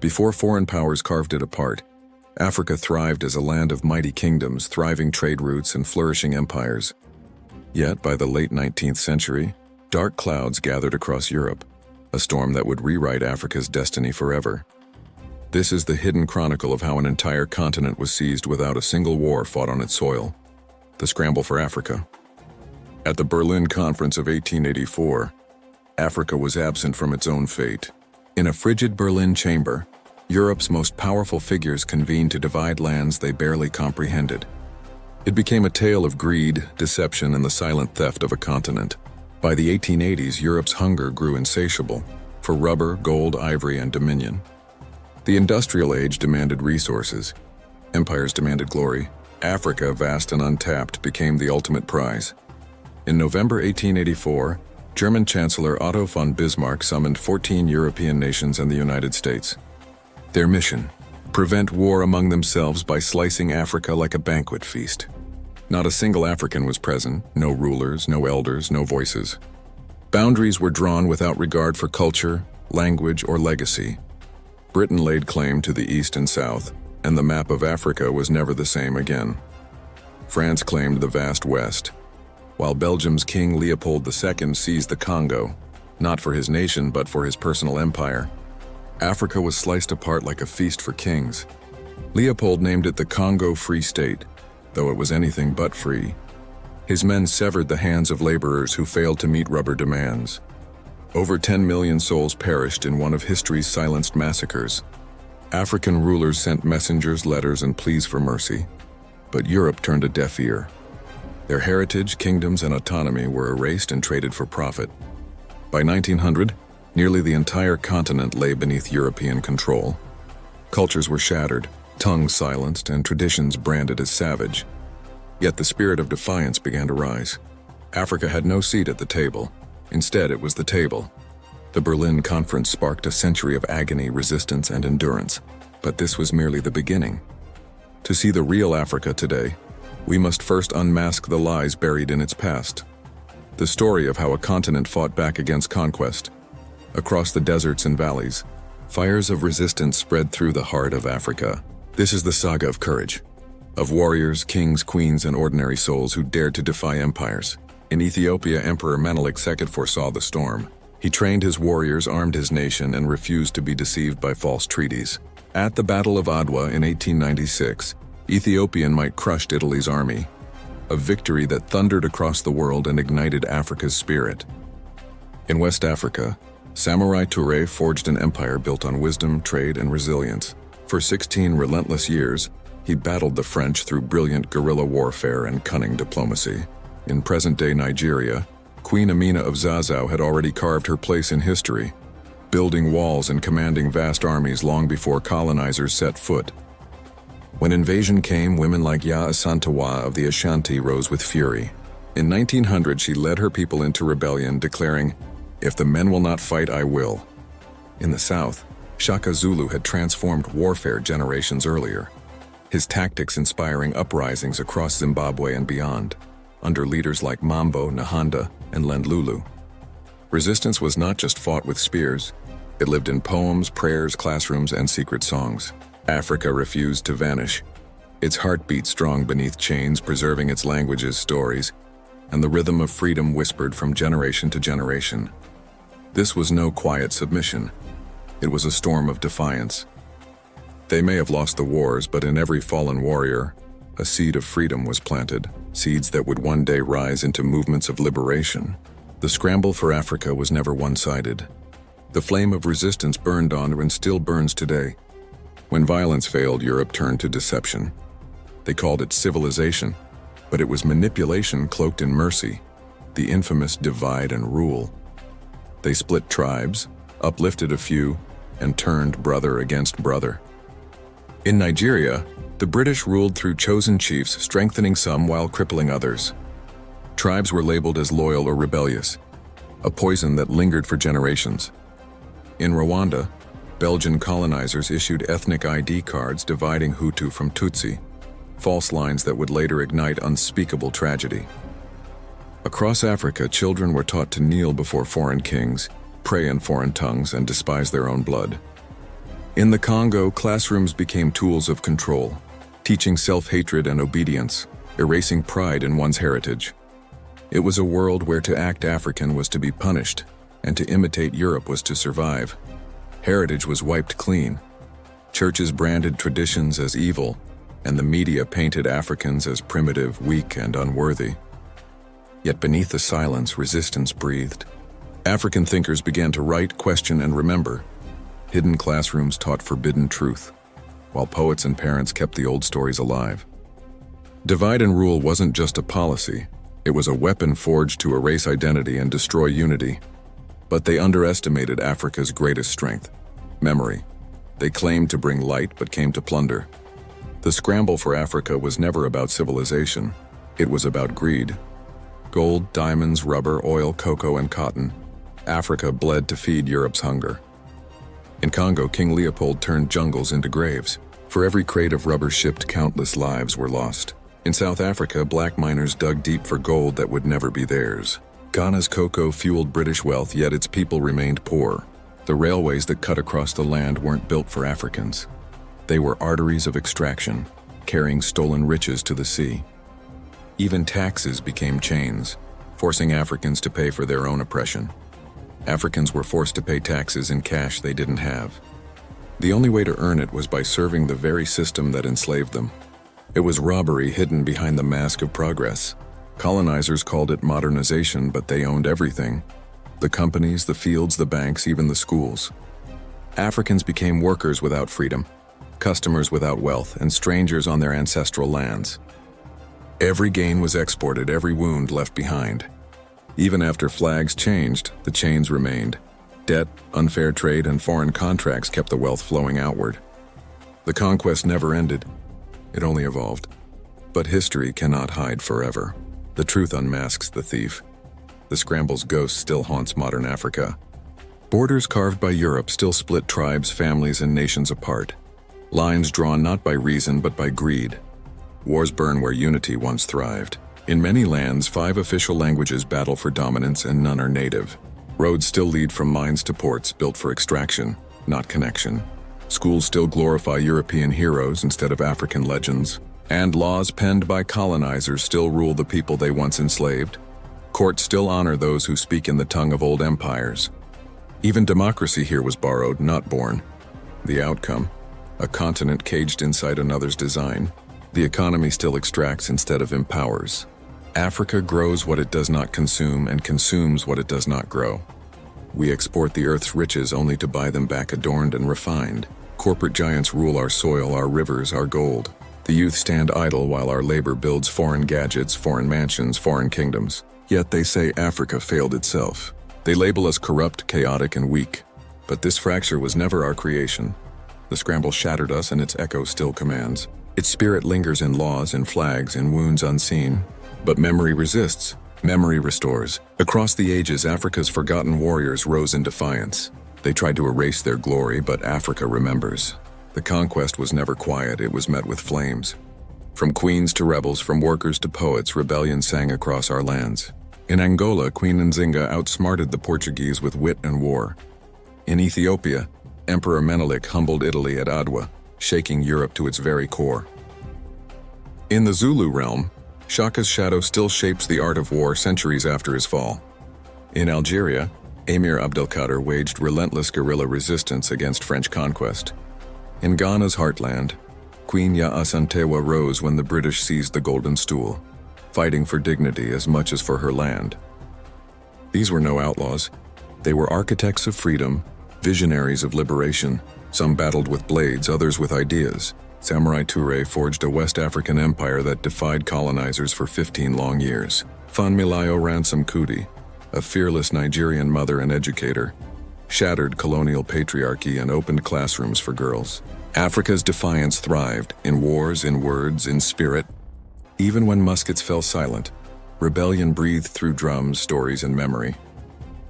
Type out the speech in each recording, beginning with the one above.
Before foreign powers carved it apart, Africa thrived as a land of mighty kingdoms, thriving trade routes, and flourishing empires. Yet, by the late 19th century, dark clouds gathered across Europe, a storm that would rewrite Africa's destiny forever. This is the hidden chronicle of how an entire continent was seized without a single war fought on its soil. The Scramble for Africa. At the Berlin Conference of 1884, Africa was absent from its own fate. In a frigid Berlin chamber, Europe's most powerful figures convened to divide lands they barely comprehended. It became a tale of greed, deception, and the silent theft of a continent. By the 1880s, Europe's hunger grew insatiable for rubber, gold, ivory, and dominion. The industrial age demanded resources. Empires demanded glory. Africa, vast and untapped, became the ultimate prize. In November 1884, German Chancellor Otto von Bismarck summoned 14 European nations and the United States. Their mission: prevent war among themselves by slicing Africa like a banquet feast. Not a single African was present, no rulers, no elders, no voices. Boundaries were drawn without regard for culture, language, or legacy. Britain laid claim to the east and south, and the map of Africa was never the same again. France claimed the vast west, while Belgium's King Leopold II seized the Congo, not for his nation but for his personal empire. Africa was sliced apart like a feast for kings. Leopold named it the Congo Free State, though it was anything but free. His men severed the hands of laborers who failed to meet rubber demands. Over 10 million souls perished in one of history's silenced massacres. African rulers sent messengers, letters, and pleas for mercy, but Europe turned a deaf ear. Their heritage, kingdoms, and autonomy were erased and traded for profit. By 1900, nearly the entire continent lay beneath European control. Cultures were shattered, tongues silenced, and traditions branded as savage. Yet the spirit of defiance began to rise. Africa had no seat at the table. Instead, it was the table. The Berlin Conference sparked a century of agony, resistance, and endurance. But this was merely the beginning. To see the real Africa today, we must first unmask the lies buried in its past. The story of how a continent fought back against conquest. Across the deserts and valleys, fires of resistance spread through the heart of Africa. This is the saga of courage, of warriors, kings, queens, and ordinary souls who dared to defy empires. In Ethiopia, Emperor Menelik II foresaw the storm. He trained his warriors, armed his nation, and refused to be deceived by false treaties. At the Battle of Adwa in 1896, Ethiopian might crushed Italy's army, a victory that thundered across the world and ignited Africa's spirit. In West Africa, Samurai Touré forged an empire built on wisdom, trade, and resilience. For 16 relentless years, he battled the French through brilliant guerrilla warfare and cunning diplomacy. In present-day Nigeria, Queen Amina of Zazzau had already carved her place in history, building walls and commanding vast armies long before colonizers set foot. When invasion came, women like Ya Asantewa of the Ashanti rose with fury. In 1900, she led her people into rebellion, declaring, "If the men will not fight, I will." In the south, Shaka Zulu had transformed warfare generations earlier, his tactics inspiring uprisings across Zimbabwe and beyond, under leaders like Mambo, Nahanda, and Lendlulu. Resistance was not just fought with spears, it lived in poems, prayers, classrooms, and secret songs. Africa refused to vanish. Its heart beat strong beneath chains, preserving its languages, stories, and the rhythm of freedom whispered from generation to generation. This was no quiet submission. It was a storm of defiance. They may have lost the wars, but in every fallen warrior, a seed of freedom was planted, seeds that would one day rise into movements of liberation. The scramble for Africa was never one-sided. The flame of resistance burned on and still burns today. When violence failed, Europe turned to deception. They called it civilization, but it was manipulation cloaked in mercy, the infamous divide and rule. They split tribes, uplifted a few, and turned brother against brother. In Nigeria, the British ruled through chosen chiefs, strengthening some while crippling others. Tribes were labeled as loyal or rebellious, a poison that lingered for generations. In Rwanda, Belgian colonizers issued ethnic ID cards dividing Hutu from Tutsi, false lines that would later ignite unspeakable tragedy. Across Africa, children were taught to kneel before foreign kings, pray in foreign tongues, and despise their own blood. In the Congo, classrooms became tools of control, teaching self-hatred and obedience, erasing pride in one's heritage. It was a world where to act African was to be punished, and to imitate Europe was to survive. Heritage was wiped clean. Churches branded traditions as evil, and the media painted Africans as primitive, weak, and unworthy. Yet beneath the silence, resistance breathed. African thinkers began to write, question, and remember. Hidden classrooms taught forbidden truth, while poets and parents kept the old stories alive. Divide and rule wasn't just a policy, it was a weapon forged to erase identity and destroy unity. But they underestimated Africa's greatest strength: memory. They claimed to bring light but came to plunder. The scramble for Africa was never about civilization, it was about greed. Gold, diamonds, rubber, oil, cocoa, and cotton. Africa bled to feed Europe's hunger. In Congo, King Leopold turned jungles into graves. For every crate of rubber shipped, countless lives were lost. In South Africa, black miners dug deep for gold that would never be theirs. Ghana's cocoa fueled British wealth, yet its people remained poor. The railways that cut across the land weren't built for Africans. They were arteries of extraction, carrying stolen riches to the sea. Even taxes became chains, forcing Africans to pay for their own oppression. Africans were forced to pay taxes in cash they didn't have. The only way to earn it was by serving the very system that enslaved them. It was robbery hidden behind the mask of progress. Colonizers called it modernization, but they owned everything: the companies, the fields, the banks, even the schools. Africans became workers without freedom, customers without wealth, and strangers on their ancestral lands. Every gain was exported, every wound left behind. Even after flags changed, the chains remained. Debt, unfair trade, and foreign contracts kept the wealth flowing outward. The conquest never ended, it only evolved. But history cannot hide forever. The truth unmasks the thief. The Scramble's ghost still haunts modern Africa. Borders carved by Europe still split tribes, families, and nations apart. Lines drawn not by reason but by greed. Wars burn where unity once thrived. In many lands, 5 official languages battle for dominance and none are native. Roads still lead from mines to ports, built for extraction, not connection. Schools still glorify European heroes instead of African legends. And laws penned by colonizers still rule the people they once enslaved. Courts still honor those who speak in the tongue of old empires. Even democracy here was borrowed, not born. The outcome: a continent caged inside another's design. The economy still extracts instead of empowers. Africa grows what it does not consume and consumes what it does not grow. We export the earth's riches only to buy them back adorned and refined. Corporate giants rule our soil, our rivers, our gold. The youth stand idle while our labor builds foreign gadgets, foreign mansions, foreign kingdoms. Yet they say Africa failed itself. They label us corrupt, chaotic, and weak. But this fracture was never our creation. The scramble shattered us and its echo still commands. Its spirit lingers in laws, in flags, in wounds unseen. But memory resists, memory restores. Across the ages, Africa's forgotten warriors rose in defiance. They tried to erase their glory, but Africa remembers. The conquest was never quiet, it was met with flames. From queens to rebels, from workers to poets, rebellion sang across our lands. In Angola, Queen Nzinga outsmarted the Portuguese with wit and war. In Ethiopia, Emperor Menelik humbled Italy at Adwa, shaking Europe to its very core. In the Zulu realm, Shaka's shadow still shapes the art of war centuries after his fall. In Algeria, Emir Abdelkader waged relentless guerrilla resistance against French conquest. In Ghana's heartland, Queen Ya Asantewa rose when the British seized the Golden Stool, fighting for dignity as much as for her land. These were no outlaws. They were architects of freedom, visionaries of liberation. Some battled with blades, others with ideas. Samurai Toure forged a West African empire that defied colonizers for 15 long years. Funmilayo Ransom Kuti, a fearless Nigerian mother and educator, shattered colonial patriarchy and opened classrooms for girls. Africa's defiance thrived, in wars, in words, in spirit. Even when muskets fell silent, rebellion breathed through drums, stories, and memory.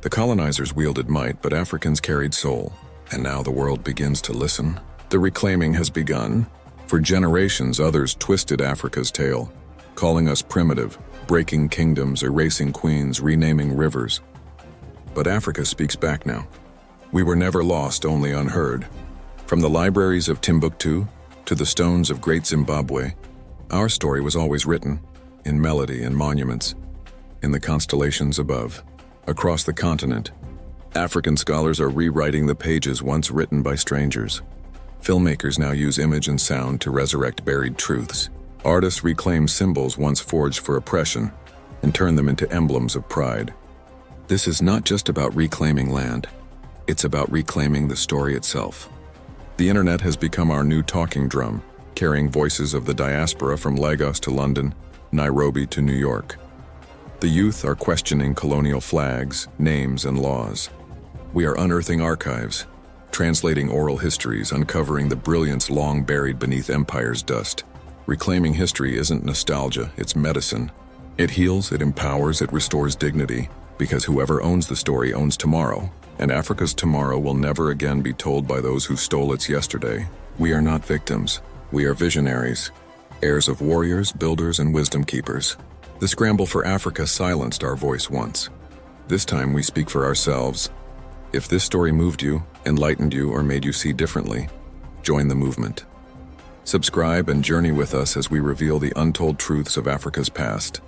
The colonizers wielded might, but Africans carried soul. And now the world begins to listen. The reclaiming has begun. For generations, others twisted Africa's tale, calling us primitive, breaking kingdoms, erasing queens, renaming rivers. But Africa speaks back now. We were never lost, only unheard. From the libraries of Timbuktu to the stones of Great Zimbabwe, our story was always written in melody and monuments, in the constellations above. Across the continent, African scholars are rewriting the pages once written by strangers. Filmmakers now use image and sound to resurrect buried truths. Artists reclaim symbols once forged for oppression and turn them into emblems of pride. This is not just about reclaiming land, it's about reclaiming the story itself. The internet has become our new talking drum, carrying voices of the diaspora from Lagos to London, Nairobi to New York. The youth are questioning colonial flags, names, and laws. We are unearthing archives, translating oral histories, uncovering the brilliance long buried beneath empire's dust. Reclaiming history isn't nostalgia, it's medicine. It heals, it empowers, it restores dignity, because whoever owns the story owns tomorrow, and Africa's tomorrow will never again be told by those who stole its yesterday. We are not victims, we are visionaries, heirs of warriors, builders, and wisdom keepers. The scramble for Africa silenced our voice once. This time we speak for ourselves. If this story moved you, enlightened you, or made you see differently, join the movement. Subscribe and journey with us as we reveal the untold truths of Africa's past.